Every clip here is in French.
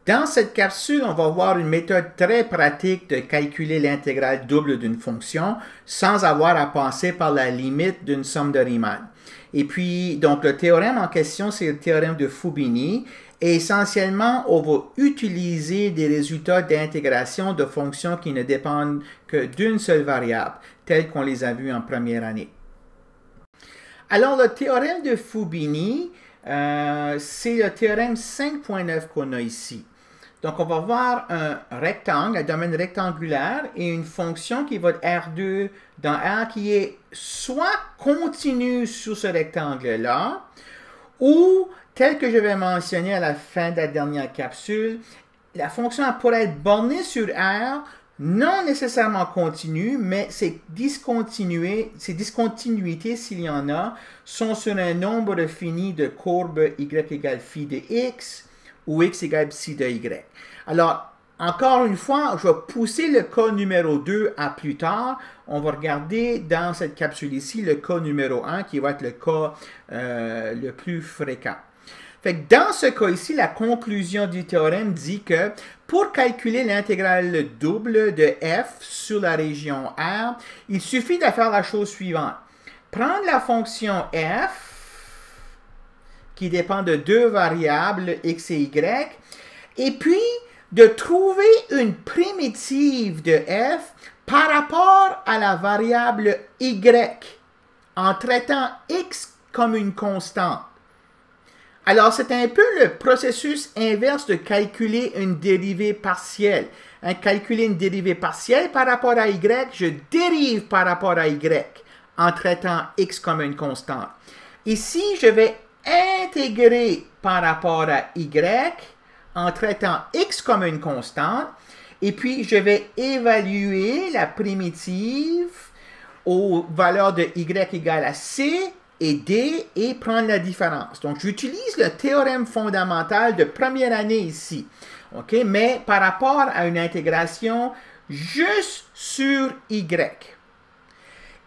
Dans cette capsule, on va voir une méthode très pratique de calculer l'intégrale double d'une fonction sans avoir à passer par la limite d'une somme de Riemann. Et puis, donc, le théorème en question, c'est le théorème de Fubini. Et essentiellement, on va utiliser des résultats d'intégration de fonctions qui ne dépendent que d'une seule variable, tels qu'on les a vus en première année. Alors, le théorème de Fubini, c'est le théorème 5.9 qu'on a ici. Donc, on va voir un rectangle, un domaine rectangulaire et une fonction qui va être R2 dans R qui est soit continue sur ce rectangle-là ou, tel que je vais mentionner à la fin de la dernière capsule, la fonction pourrait être bornée sur R, non nécessairement continue, mais ces discontinuités, s'il y en a, sont sur un nombre fini de courbes y égale phi de x ou x égale psi de y. Alors, encore une fois, je vais pousser le cas numéro 2 à plus tard. On va regarder dans cette capsule ici le cas numéro 1 qui va être le cas le plus fréquent. Fait que dans ce cas ici, la conclusion du théorème dit que pour calculer l'intégrale double de f sur la région R, il suffit de faire la chose suivante. Prendre la fonction f qui dépend de deux variables x et y, et puis de trouver une primitive de f par rapport à la variable y en traitant x comme une constante. Alors, c'est un peu le processus inverse de calculer une dérivée partielle. Calculer une dérivée partielle par rapport à y, je dérive par rapport à y en traitant x comme une constante. Ici, je vais intégrer par rapport à y en traitant x comme une constante, et puis je vais évaluer la primitive aux valeurs de y égale à c et d et prendre la différence. Donc, j'utilise le théorème fondamental de première année ici, ok, mais par rapport à une intégration juste sur y.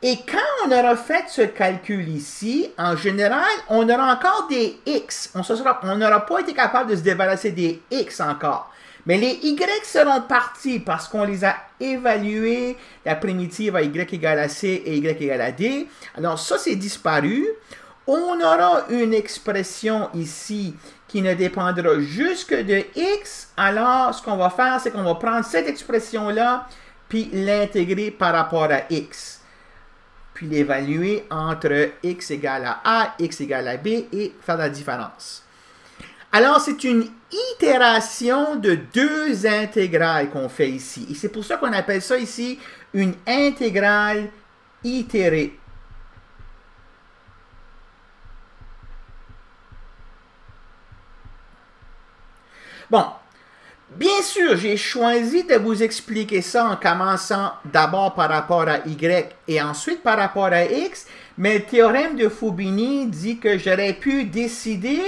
Et quand on aura fait ce calcul ici, en général, on aura encore des x. On n'aura pas été capable de se débarrasser des x encore. Mais les y seront partis parce qu'on les a évalués, la primitive à y égale à c et y égale à d. Alors ça, c'est disparu. On aura une expression ici qui ne dépendra juste que de x. Alors, ce qu'on va faire, c'est qu'on va prendre cette expression-là puis l'intégrer par rapport à x. Puis l'évaluer entre x égale à a, x égale à b et faire la différence. Alors, c'est une itération de deux intégrales qu'on fait ici. Et c'est pour ça qu'on appelle ça ici une intégrale itérée. Bon, bien sûr, j'ai choisi de vous expliquer ça en commençant d'abord par rapport à y et ensuite par rapport à x, mais le théorème de Fubini dit que j'aurais pu décider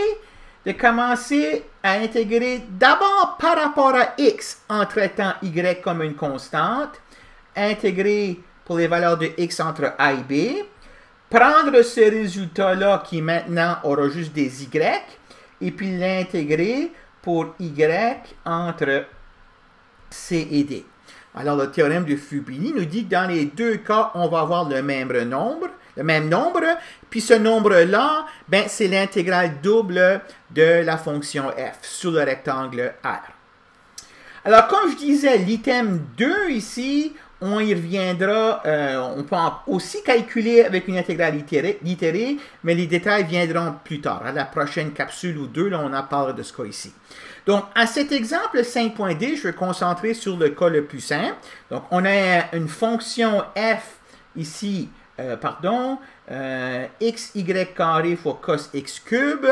de commencer à intégrer d'abord par rapport à x en traitant y comme une constante, intégrer pour les valeurs de x entre a et b, prendre ce résultat-là qui maintenant aura juste des y, et puis l'intégrer pour y entre c et d. Alors, le théorème de Fubini nous dit que dans les deux cas, on va avoir le même nombre, puis ce nombre-là, ben, c'est l'intégrale double de la fonction f sur le rectangle R. Alors, comme je disais, l'item 2 ici, on y reviendra, on peut aussi calculer avec une intégrale itérée, mais les détails viendront plus tard. À la prochaine capsule ou deux, là, on en parle de ce cas ici. Donc, à cet exemple 5.d, je vais concentrer sur le cas le plus simple. Donc, on a une fonction f ici, xy carré fois cos x cube.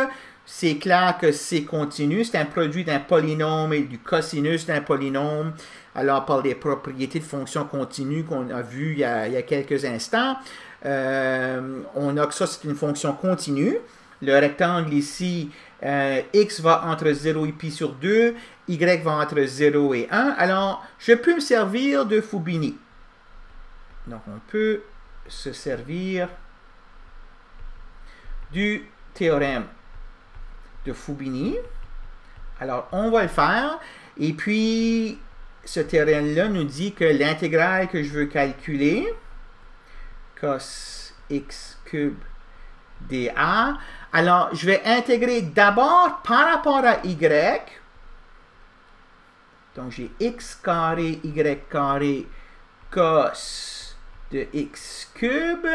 C'est clair que c'est continu, c'est un produit d'un polynôme et du cosinus d'un polynôme. Alors, par les propriétés de fonction continue qu'on a vues il y a quelques instants, on a que ça, c'est une fonction continue. Le rectangle ici, x va entre 0 et pi sur 2, y va entre 0 et 1. Alors, je peux me servir de Fubini. Donc, on peut se servir du théorème de Fubini Alors, on va le faire. Et puis, ce théorème-là nous dit que l'intégrale que je veux calculer, cos x cube dA, alors, je vais intégrer d'abord par rapport à y. Donc, j'ai x carré, y carré, cos de x cube.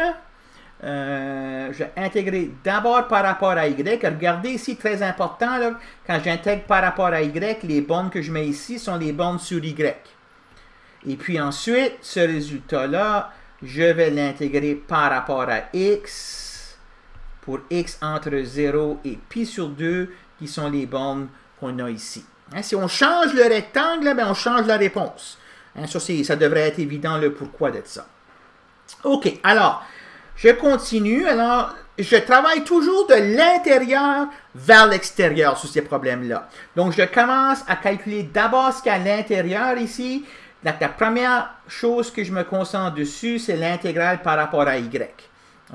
Je vais intégrer d'abord par rapport à y. Regardez ici, très important, là, quand j'intègre par rapport à y, les bornes que je mets ici sont les bornes sur y. Et puis ensuite, ce résultat-là, je vais l'intégrer par rapport à x pour x entre 0 et pi sur 2, qui sont les bornes qu'on a ici. Hein, si on change le rectangle, ben on change la réponse. Hein, ça devrait être évident le pourquoi de ça. OK, alors, je continue. Alors, je travaille toujours de l'intérieur vers l'extérieur sur ces problèmes-là. Donc, je commence à calculer d'abord ce qu'il y a à l'intérieur ici. Donc, la première chose que je me concentre dessus, c'est l'intégrale par rapport à y.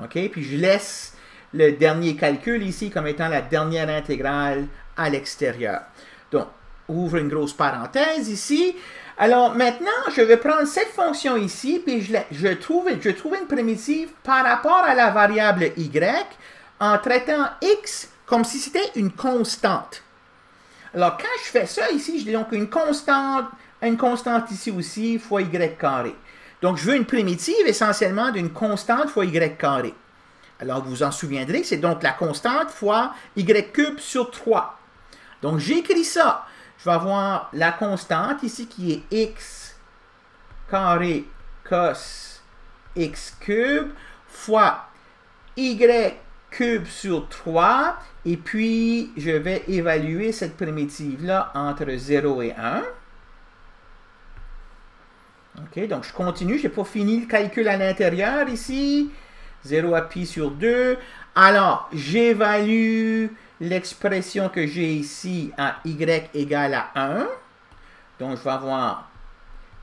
OK? Puis, je laisse le dernier calcul ici comme étant la dernière intégrale à l'extérieur. Donc, ouvre une grosse parenthèse ici. Alors, maintenant, je vais prendre cette fonction ici, puis je trouve une primitive par rapport à la variable y en traitant x comme si c'était une constante. Alors, quand je fais ça ici, je dis donc une constante ici aussi fois y carré. Donc, je veux une primitive essentiellement d'une constante fois y carré. Alors, vous vous en souviendrez, c'est donc la constante fois y cube sur 3. Donc, j'écris ça. Je vais avoir la constante ici qui est x carré cos x cube fois y cube sur 3. Et puis, je vais évaluer cette primitive-là entre 0 et 1. OK, donc je continue. Je n'ai pas fini le calcul à l'intérieur ici. 0 à pi sur 2. Alors, j'évalue l'expression que j'ai ici à y égale à 1. Donc, je vais avoir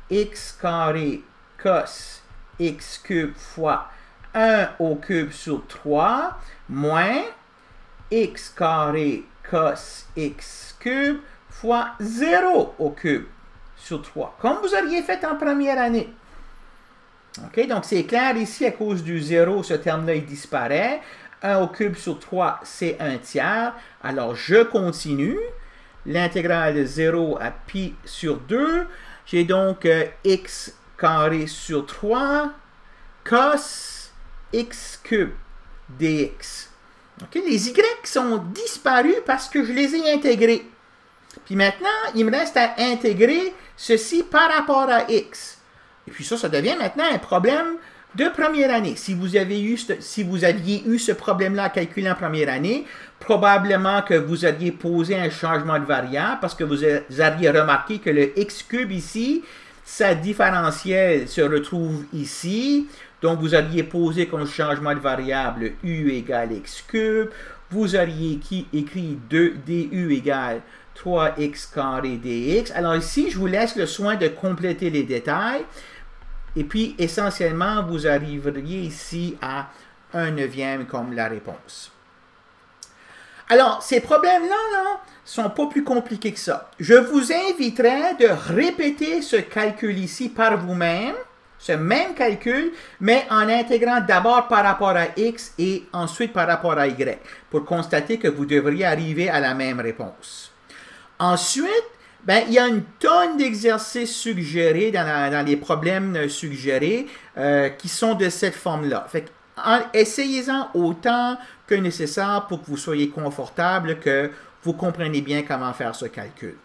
x carré cos x cube fois 1 au cube sur 3 moins x carré cos x cube fois 0 au cube sur 3, comme vous auriez fait en première année. OK, donc c'est clair ici, à cause du 0, ce terme-là, il disparaît. 1 au cube sur 3, c'est 1 tiers. Alors, je continue. L'intégrale de 0 à pi sur 2. J'ai donc x carré sur 3 cos x cube dx. Okay, les y sont disparus parce que je les ai intégrés. Puis maintenant, il me reste à intégrer ceci par rapport à x. Et puis ça devient maintenant un problème de première année. Si vous aviez eu ce problème-là à calculer en première année, probablement que vous auriez posé un changement de variable parce que vous auriez remarqué que le x cube ici, sa différentielle se retrouve ici. Donc, vous auriez posé comme changement de variable u égale x cube. Vous auriez écrit du égale 3x carré dx. Alors ici, je vous laisse le soin de compléter les détails. Et puis, essentiellement, vous arriveriez ici à 1/9 comme la réponse. Alors, ces problèmes-là sont pas plus compliqués que ça. Je vous inviterai de répéter ce calcul ici par vous-même, ce même calcul, mais en intégrant d'abord par rapport à x et ensuite par rapport à y, pour constater que vous devriez arriver à la même réponse. Ensuite, ben, il y a une tonne d'exercices suggérés dans les problèmes suggérés qui sont de cette forme-là. Fait essayez-en autant que nécessaire pour que vous soyez confortable, que vous compreniez bien comment faire ce calcul.